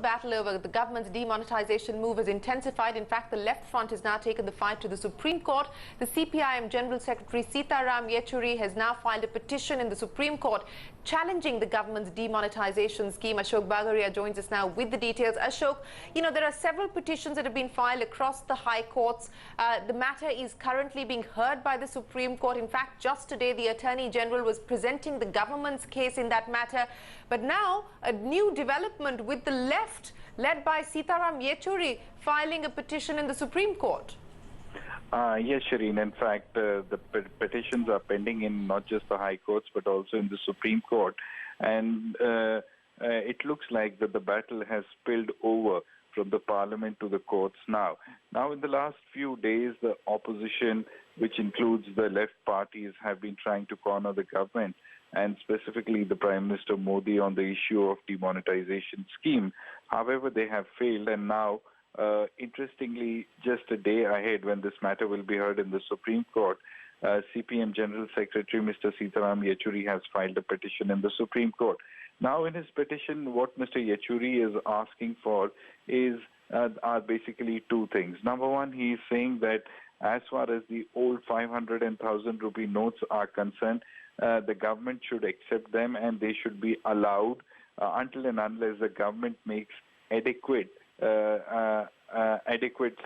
Battle over the government's demonetisation move has intensified. In fact, the left front has now taken the fight to the Supreme Court. The CPIM General Secretary Sitaram Yechuri has now filed a petition in the Supreme Court challenging the government's demonetisation scheme. Ashok Bagriya joins us now with the details. Ashok, there are several petitions that have been filed across the high courts. The matter is currently being heard by the Supreme Court. In fact, just today, the Attorney General was presenting the government's case in that matter. But now, a new development with the left, led by Sitaram Yechuri, filing a petition in the Supreme Court. Yes, Shireen. In fact, the petitions are pending in not just the high courts, but also in the Supreme Court. And it looks like that the battle has spilled over from the parliament to the courts now. Now, in the last few days, the opposition, which includes the left parties, have been trying to corner the government, and specifically the Prime Minister Modi, on the issue of demonetisation scheme. However, they have failed, and now, interestingly, just a day ahead when this matter will be heard in the Supreme Court, CPM General Secretary Mr. Sitaram Yechuri has filed a petition in the Supreme Court. Now, in his petition, what Mr. Yechuri is asking for are basically two things. Number one, he is saying that as far as the old 500 and 1,000 rupee notes are concerned, the government should accept them, and they should be allowed until and unless the government makes adequate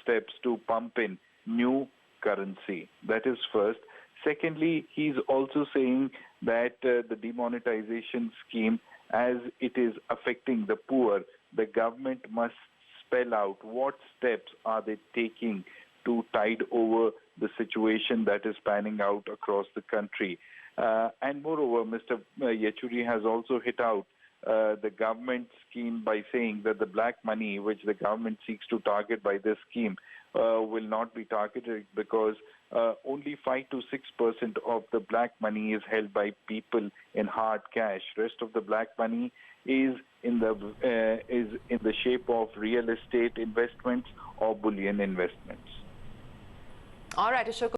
steps to pump in new currency. That is first. Secondly, he's also saying that the demonetisation scheme, as it is affecting the poor, the government must spell out what steps are they taking to tide over the situation that is panning out across the country. And moreover, Mr. Yechuri has also hit out the government scheme by saying that the black money which the government seeks to target by this scheme will not be targeted because only 5 to 6% of the black money is held by people in hard cash. Rest of the black money is in the shape of real estate investments or bullion investments. All right, Ashok.